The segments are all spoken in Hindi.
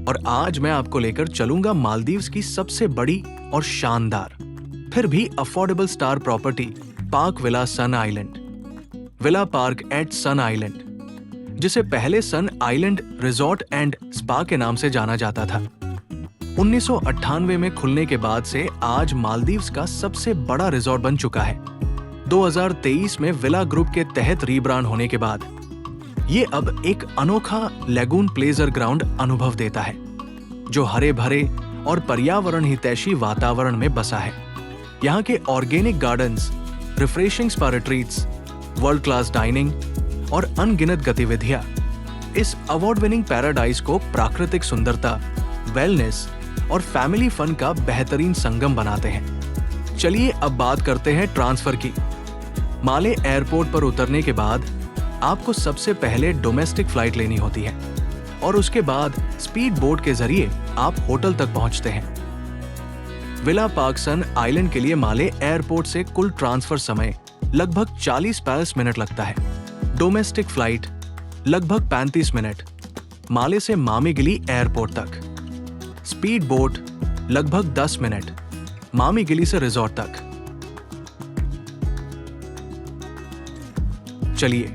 और आज मैं आपको लेकर चलूंगा मालदीव्स की सबसे बड़ी और शानदार फिर भी affordable star property Park Villa Sun Island. Villa Park at Sun Island, जिसे पहले Sun Island Resort and Spa के नाम से जाना जाता था। 1998 में खुलने के बाद से आज मालदीव्स का सबसे बड़ा रिजॉर्ट बन चुका है। 2023 में विला ग्रुप के तहत रीब्रांड होने के बाद ये अब एक अनोखा लेगून प्लेजर ग्राउंड अनुभव देता है, जो हरे भरे और पर्यावरण हितैषी वातावरण में बसा है। यहाँ के organic gardens, refreshing spa retreats, world class dining और अनगिनत गतिविधियां इस अवार्ड विनिंग पैराडाइज को प्राकृतिक सुंदरता, वेलनेस और फैमिली फन का बेहतरीन संगम बनाते हैं। चलिए अब बात करते हैं ट्रांसफर की। माले एयरपोर्ट पर उतरने के बाद आपको सबसे पहले डोमेस्टिक फ्लाइट लेनी होती है और उसके बाद स्पीड बोट के जरिए आप होटल तक पहुंचते हैं। विला पार्क सन आइलैंड के लिए माले एयरपोर्ट से कुल ट्रांसफर समय लगभग 40-45 मिनट लगता है। डोमेस्टिक फ्लाइट लगभग 35 मिनट माले से मामीगिली एयरपोर्ट तक। स्पीड बोट लगभग 10 मिनट मामीगिली से रिजॉर्ट तक। चलिए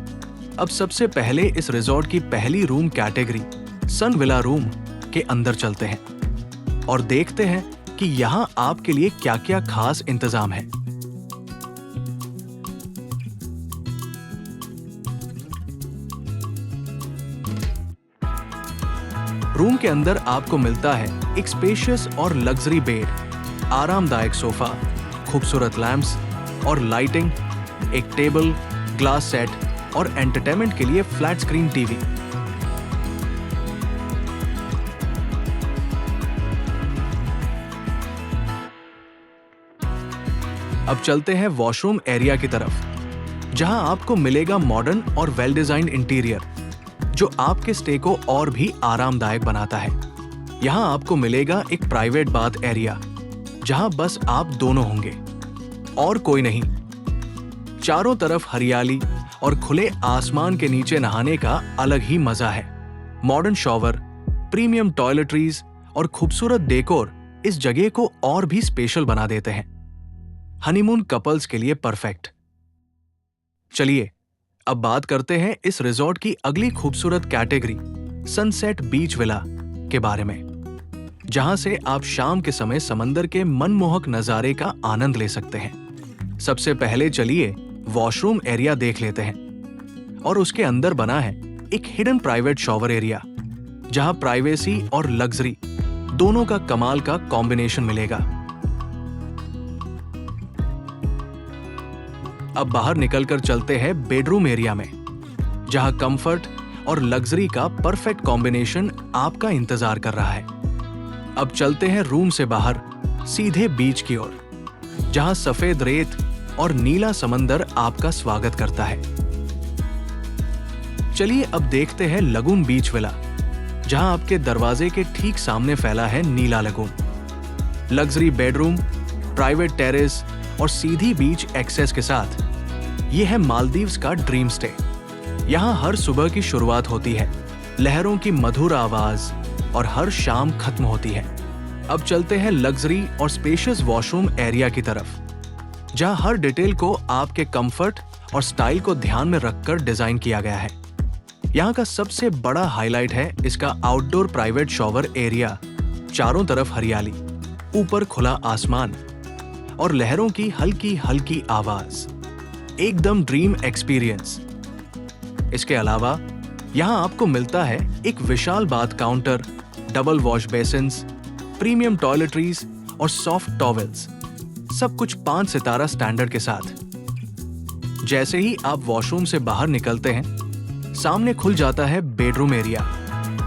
अब सबसे पहले इस रिजॉर्ट की पहली रूम कैटेगरी सन विला रूम के अंदर चलते हैं और देखते हैं कि यहाँ आपके लिए क्या क्या खास इंतजाम है। रूम के अंदर आपको मिलता है एक स्पेशियस और लग्जरी बेड, आरामदायक सोफा, खूबसूरत लैंप्स और लाइटिंग, एक टेबल, ग्लास सेट और एंटरटेनमेंट के लिए फ्लैट स्क्रीन टीवी। अब चलते हैं वॉशरूम एरिया की तरफ, जहां आपको मिलेगा मॉडर्न और वेल डिजाइन्ड इंटीरियर, जो आपके स्टे को और भी आरामदायक बनाता है। यहां आपको मिलेगा एक प्राइवेट बाथ एरिया, जहां बस आप दोनों होंगे और कोई नहीं। चारों तरफ हरियाली और खुले आसमान के नीचे नहाने का अलग ही मजा है। मॉडर्न शॉवर, प्रीमियम टॉयलेटरीज और खूबसूरत डेकोर इस जगह को और भी स्पेशल बना देते हैं। हनीमून कपल्स के लिए परफेक्ट। चलिए अब बात करते हैं इस रिजॉर्ट की अगली खूबसूरत कैटेगरी सनसेट बीच विला के बारे में, जहां से आप शाम के समय समंदर के मनमोहक नजारे का आनंद ले सकते हैं। सबसे पहले चलिए वॉशरूम एरिया देख लेते हैं और उसके अंदर बना है एक हिडन प्राइवेट शॉवर एरिया, जहां प्राइवेसी और लग्जरी दोनों का कमाल का कॉम्बिनेशन मिलेगा। अब बाहर निकलकर चलते हैं बेडरूम एरिया में, जहां कंफर्ट और लग्जरी का परफेक्ट कॉम्बिनेशन आपका इंतजार कर रहा है। अब चलते हैं रूम से बाहर सीधे बीच की ओर, जहां सफेद रेत और नीला समंदर आपका स्वागत करता है। चलिए अब देखते हैं लगून बीच विला, जहां आपके दरवाजे के ठीक सामने फैला है नीला lagoon. Luxury bedroom, private terrace और सीधी बीच एक्सेस के साथ यह है मालदीव्स का ड्रीम स्टे। यहां हर सुबह की शुरुआत होती है लहरों की मधुर आवाज और हर शाम खत्म होती है। अब चलते हैं लग्जरी और स्पेशियस वॉशरूम एरिया की तरफ, जहां हर डिटेल को आपके कंफर्ट और स्टाइल को ध्यान में रखकर डिजाइन किया गया है। यहां का सबसे बड़ा हाईलाइट है इसका आउटडोर प्राइवेट शॉवर एरिया। चारों तरफ हरियाली, ऊपर खुला आसमान और लहरों की हल्की हल्की आवाज, एकदम ड्रीम एक्सपीरियंस। इसके अलावा यहां आपको मिलता है एक विशाल bath counter, double wash basins, premium toiletries और सॉफ्ट टॉवेल्स, सब कुछ 5 सितारा स्टैंडर्ड के साथ। जैसे ही आप वॉशरूम से बाहर निकलते हैं, सामने खुल जाता है बेडरूम एरिया,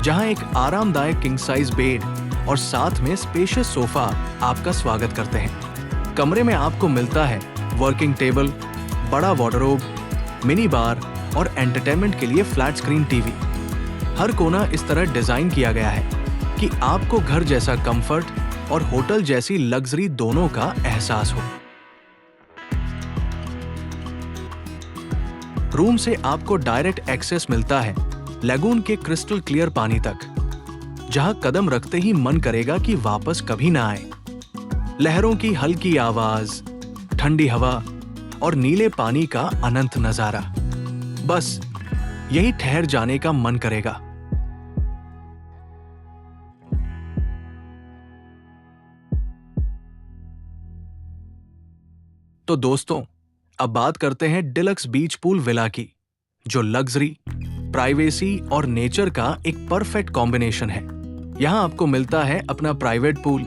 जहां एक आरामदायक किंग साइज बेड और साथ में स्पेशियस सोफा आपका स्वागत करते हैं। कमरे में आपको मिलता है वर्किंग टेबल, बड़ा वार्डरोब, मिनी बार और एंटरटेनमेंट के लिए फ्लैट स्क्रीन टीवी। हर कोना इस तरह डिजाइन किया गया है कि आपको घर जैसा कंफर्ट और होटल जैसी लग्जरी दोनों का एहसास हो। रूम से आपको डायरेक्ट एक्सेस मिलता है लगून के क्रिस्टल क्लियर पानी तक। जहां कदम रखते ही मन करेगा कि वापस कभी ना आए। लहरों की हल्की आवाज, ठंडी हवा और नीले पानी का अनंत नजारा, बस यही ठहर जाने का मन करेगा। तो दोस्तों, अब बात करते हैं डिलक्स बीच पूल विला की, जो लग्जरी, प्राइवेसी और नेचर का एक परफेक्ट कॉम्बिनेशन है। यहाँ आपको मिलता है अपना प्राइवेट पूल,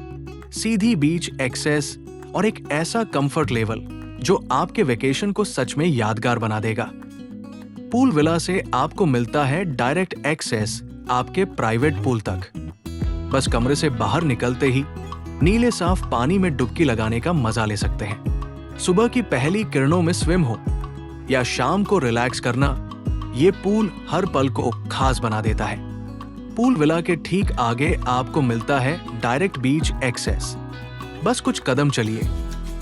सीधी बीच एक्सेस और एक ऐसा कंफर्ट लेवल जो आपके वेकेशन को सच में यादगार बना देगा। पूल विला से आपको मिलता है डायरेक्ट एक्सेस आपके प्राइवेट पूल तक। बस कमरे से बाहर निकलते ही नीले साफ पानी में डुबकी लगाने का मजा ले सकते हैं। सुबह की पहली किरणों में स्विम हो या शाम को रिलैक्स करना, ये पूल हर पल को खास बना देता है। पूल विला के ठीक आगे आपको मिलता है डायरेक्ट बीच एक्सेस। बस कुछ कदम चलिए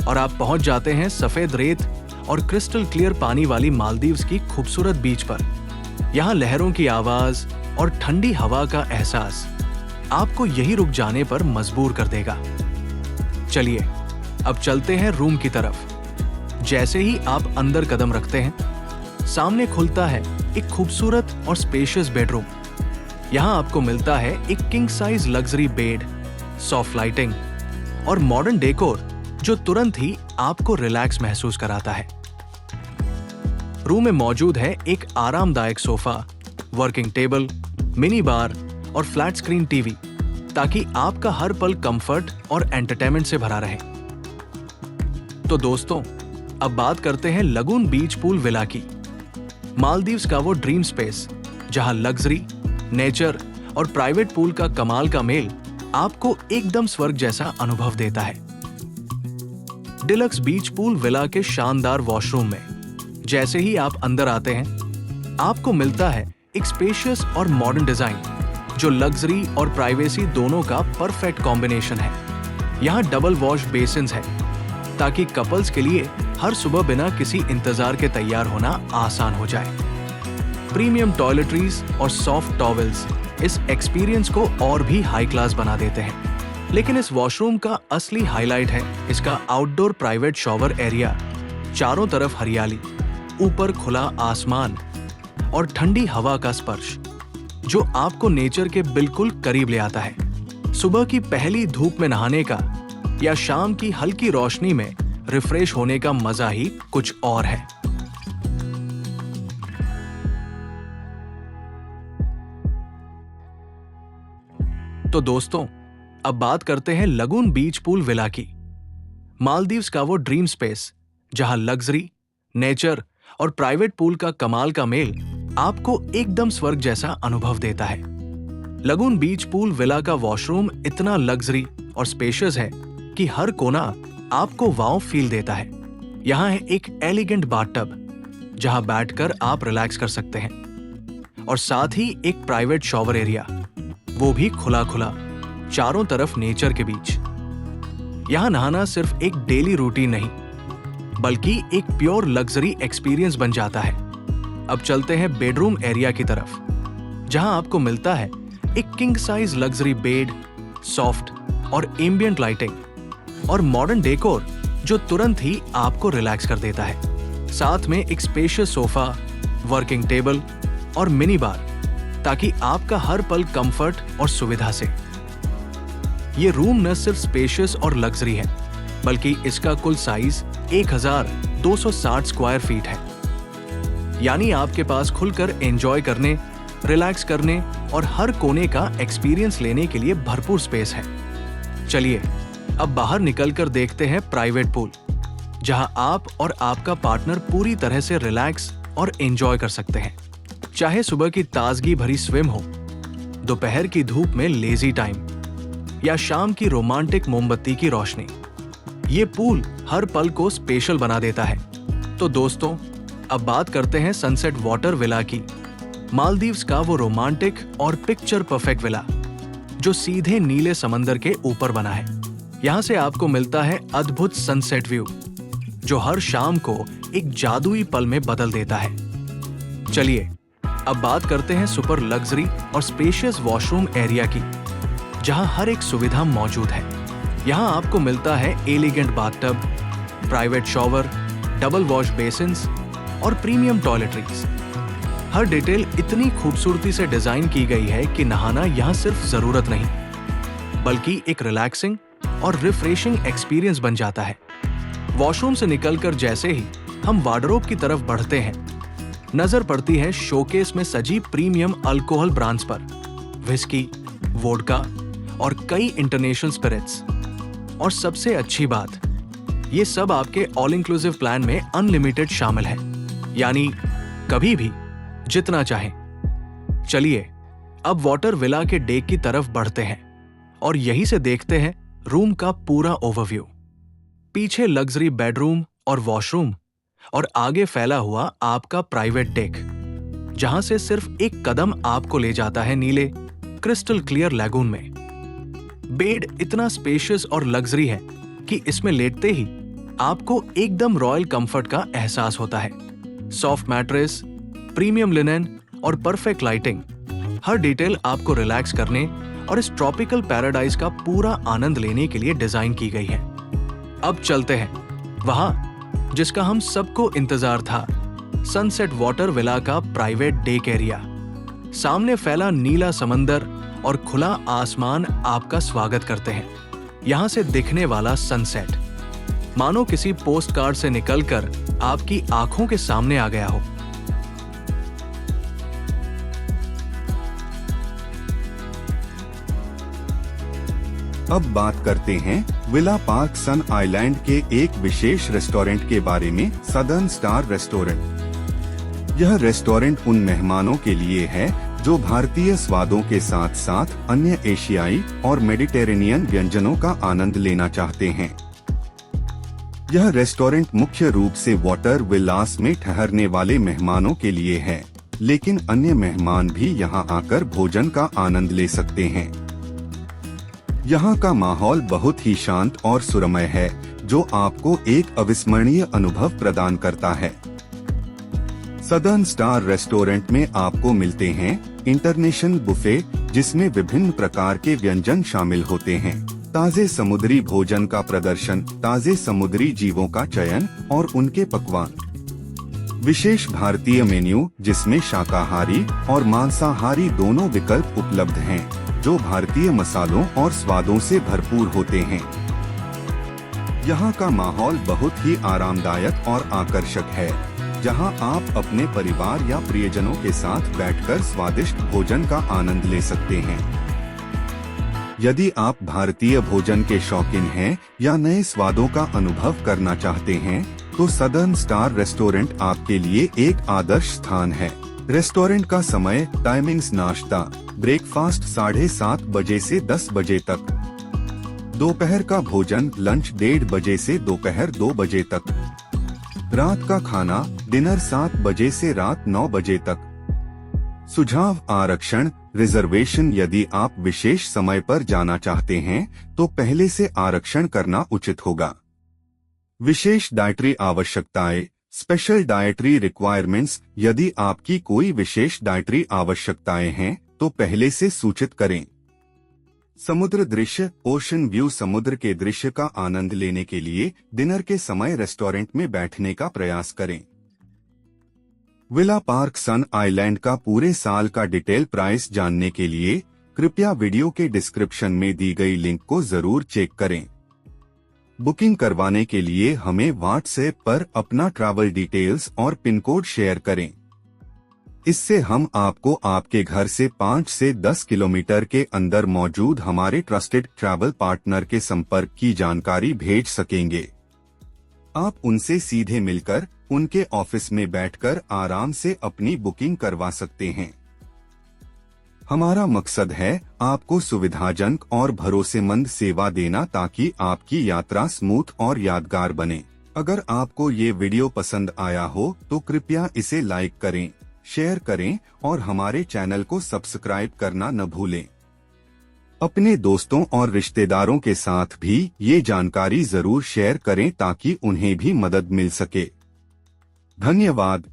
और आप पहुंच जाते हैं सफेद रेत और क्रिस्टल क्लियर पानी वाली मालदीव्स की खूबसूरत बीच पर। यहाँ लहरों की आवाज और ठंडी हवा का एहसास आपको यही रुक जाने पर मजबूर कर देगा। चलिए अब चलते हैं रूम की तरफ। जैसे ही आप अंदर कदम रखते हैं, सामने खुलता है एक खूबसूरत और स्पेशियस बेडरूम। यहाँ आपको मिलता है एक king size luxury bed, soft lighting और मॉडर्न डेकोर जो तुरंत ही आपको रिलैक्स महसूस कराता है। रूम में मौजूद है एक आरामदायक sofa, working table, mini bar और फ्लैट स्क्रीन टीवी, ताकि आपका हर पल कंफर्ट और एंटरटेनमेंट से भरा रहे। तो दोस्तों, अब बात करते हैं लगून बीच पूल विला की, मालदीव्स का वो ड्रीम स्पेस जहां लग्जरी, नेचर और प्राइवेट पूल का कमाल का मेल आपको एकदम स्वर्ग जैसा अनुभव देता है। डिलक्स बीच पूल विला के शानदार वॉशरूम में जैसे ही आप अंदर आते हैं, आपको मिलता है एक स्पेशियस और मॉडर्न डिजाइन जो लग्जरी और प्राइवेसी दोनों का परफेक्ट कॉम्बिनेशन है। यहाँ डबल वॉश बेसिन्स है ताकि कपल्स के लिए हर सुबह बिना किसी इंतजार के तैयार होना आसान हो जाए। प्रीमियम टॉयलेटरीज और सॉफ्ट टॉवेल्स इस एक्सपीरियंस को और भी हाई क्लास बना देते हैं। लेकिन इस वॉशरूम का असली हाईलाइट है इसका आउटडोर प्राइवेट शॉवर एरिया। चारों तरफ हरियाली, ऊपर खुला आसमान और ठंडी हवा का स्पर्श जो आपको नेचर के बिल्कुल करीब ले आता है। सुबह की पहली धूप में नहाने का या शाम की हल्की रोशनी में रिफ्रेश होने का मजा ही कुछ और है। तो दोस्तों, अब बात करते हैं लगून बीच पूल विला की, मालदीव्स का वो ड्रीम स्पेस जहां लग्जरी, नेचर और प्राइवेट पूल का कमाल का मेल आपको एकदम स्वर्ग जैसा अनुभव देता है। लगून बीच पूल विला का वॉशरूम इतना लग्जरी और स्पेशियस है कि हर कोना आपको वाव फील देता है। यहाँ है एक एलिगेंट बाथटब जहां बैठकर आप रिलैक्स कर सकते हैं और साथ ही एक प्राइवेट शॉवर एरिया, वो भी खुला खुला, चारों तरफ नेचर के बीच। यहाँ नहाना सिर्फ एक डेली रूटीन नहीं बल्कि एक प्योर लग्जरी एक्सपीरियंस बन जाता है। अब चलते हैं बेडरूम एरिया की तरफ, जहां आपको मिलता है एक king size luxury bed, soft और एम्बियंट लाइटिंग और मॉडर्न डेकोर जो तुरंत ही आपको रिलैक्स कर देता है। साथ में एक स्पेशियस सोफा, वर्किंग टेबल और मिनी बार, ताकि आपका हर पल कंफर्ट और सुविधा से। ये रूम न सिर्फ स्पेशियस और लग्जरी है बल्कि इसका कुल साइज 1260 स्क्वायर फीट है। यानी आपके पास खुलकर एंजॉय करने, रिलैक्स करने और हर कोने का एक्सपीरियंस लेने के लिए भरपूर स्पेस है। चलिए अब बाहर निकलकर देखते हैं प्राइवेट पूल, जहां आप और आपका पार्टनर पूरी तरह से रिलैक्स और एंजॉय कर सकते हैं। चाहे सुबह की ताजगी भरी स्विम हो, दोपहर की धूप में लेजी टाइम या शाम की रोमांटिक मोमबत्ती की रोशनी, ये पूल हर पल को स्पेशल बना देता है। तो दोस्तों, अब बात करते हैं सनसेट वाटर विला की, मालदीव्स का वो रोमांटिक और पिक्चर परफेक्ट विला जो सीधे नीले समंदर के ऊपर बना है। यहाँ से आपको मिलता है अद्भुत सनसेट व्यू जो हर शाम को एक जादुई पल में बदल देता है। चलिए अब बात करते हैं सुपर लग्जरी और स्पेशियस वॉशरूम एरिया की, जहां हर एक सुविधा मौजूद है। यहां आपको मिलता है elegant bathtub, private shower, double wash basins और प्रीमियम टॉयलेटरीज। हर डिटेल इतनी खूबसूरती से डिजाइन की गई है कि नहाना यहां सिर्फ जरूरत नहीं, बल्कि एक रिलैक्सिंग और रिफ्रेशिंग एक्सपीरियंस बन जाता है। वॉशरूम से निकलकर जैसे ही हम वार्डरोब की तरफ बढ़ते हैं, नजर पड़ती है शोकेस में सजी प्रीमियम अल्कोहल ब्रांड्स पर, विस्की, वोडका और कई इंटरनेशनल स्पिरिट्स। और सबसे अच्छी बात, ये सब आपके ऑल इंक्लूसिव प्लान में अनलिमिटेड शामिल है, यानी कभी भी जितना चाहें। चलिए अब वाटर विला के डेक की तरफ बढ़ते हैं और यहीं से देखते हैं रूम का पूरा ओवरव्यू। पीछे लग्जरी बेडरूम और वॉशरूम और आगे फैला हुआ आपका प्राइवेट डेक, जहां से सिर्फ एक कदम आपको ले जाता है नीले क्रिस्टल क्लियर लैगून में। बेड इतना स्पेशियस और लग्जरी है कि इसमें लेटते ही आपको एकदम रॉयल कंफर्ट का एहसास होता है। सॉफ्ट मैट्रेस, प्रीमियम लिनेन और परफेक्ट लाइटिंग, हर डिटेल आपको रिलैक्स करने और इस ट्रॉपिकल पैराडाइज का पूरा आनंद लेने के लिए डिजाइन की गई है। अब चलते हैं वहां जिसका हम सबको इंतजार था, सनसेट वाटर विला का प्राइवेट डेक एरिया। सामने फैला नीला समंदर और खुला आसमान आपका स्वागत करते हैं। यहां से दिखने वाला सनसेट मानो किसी पोस्ट कार्ड से निकलकर आपकी आंखों के सामने आ गया हो। अब बात करते हैं विला पार्क सन आइलैंड के एक विशेष रेस्टोरेंट के बारे में, सदर्न स्टार रेस्टोरेंट। यह रेस्टोरेंट उन मेहमानों के लिए है जो भारतीय स्वादों के साथ साथ अन्य एशियाई और मेडिटेरेनियन व्यंजनों का आनंद लेना चाहते हैं। यह रेस्टोरेंट मुख्य रूप से वाटर विलास में ठहरने वाले मेहमानों के लिए है, लेकिन अन्य मेहमान भी यहां आकर भोजन का आनंद ले सकते हैं। यहाँ का माहौल बहुत ही शांत और सुरमय है, जो आपको एक अविस्मरणीय अनुभव प्रदान करता है। सदर्न स्टार रेस्टोरेंट में आपको मिलते हैं इंटरनेशनल बुफे, जिसमें विभिन्न प्रकार के व्यंजन शामिल होते हैं, ताजे समुद्री भोजन का प्रदर्शन, ताजे समुद्री जीवों का चयन और उनके पकवान, विशेष भारतीय मेन्यू जिसमें शाकाहारी और मांसाहारी दोनों विकल्प उपलब्ध हैं, जो भारतीय मसालों और स्वादों से भरपूर होते हैं। यहाँ का माहौल बहुत ही आरामदायक और आकर्षक है, जहाँ आप अपने परिवार या प्रियजनों के साथ बैठकर स्वादिष्ट भोजन का आनंद ले सकते हैं। यदि आप भारतीय भोजन के शौकीन हैं या नए स्वादों का अनुभव करना चाहते हैं, तो सदर्न स्टार रेस्टोरेंट आपके लिए एक आदर्श स्थान है। रेस्टोरेंट का समय टाइमिंग्स: नाश्ता ब्रेकफास्ट 7:30 बजे से 10 बजे तक, दोपहर का भोजन लंच 1:30 बजे से दोपहर 2 बजे तक, रात का खाना डिनर 7 बजे से रात 9 बजे तक। सुझाव: आरक्षण रिजर्वेशन। यदि आप विशेष समय पर जाना चाहते हैं तो पहले से आरक्षण करना उचित होगा। विशेष डाइटरी आवश्यकताएं, स्पेशल डाइटरी रिक्वायरमेंट्स। यदि आपकी कोई विशेष डाइटरी आवश्यकताएं हैं तो पहले से सूचित करें। समुद्र दृश्य, ओशन व्यू। समुद्र के दृश्य का आनंद लेने के लिए डिनर के समय रेस्टोरेंट में बैठने का प्रयास करें। विला पार्क सन आइलैंड का पूरे साल का डिटेल प्राइस जानने के लिए कृपया वीडियो के डिस्क्रिप्शन में दी गई लिंक को जरूर चेक करें। बुकिंग करवाने के लिए हमें व्हाट्सएप पर अपना ट्रैवल डिटेल्स और पिन कोड शेयर करें। इससे हम आपको आपके घर से 5 से 10 किलोमीटर के अंदर मौजूद हमारे ट्रस्टेड ट्रैवल पार्टनर के संपर्क की जानकारी भेज सकेंगे। आप उनसे सीधे मिलकर उनके ऑफिस में बैठकर आराम से अपनी बुकिंग करवा सकते हैं। हमारा मकसद है आपको सुविधाजनक और भरोसेमंद सेवा देना, ताकि आपकी यात्रा स्मूथ और यादगार बने। अगर आपको ये वीडियो पसंद आया हो तो कृपया इसे लाइक करें, शेयर करें और हमारे चैनल को सब्सक्राइब करना न भूलें। अपने दोस्तों और रिश्तेदारों के साथ भी ये जानकारी जरूर शेयर करें ताकि उन्हें भी मदद मिल सके। धन्यवाद।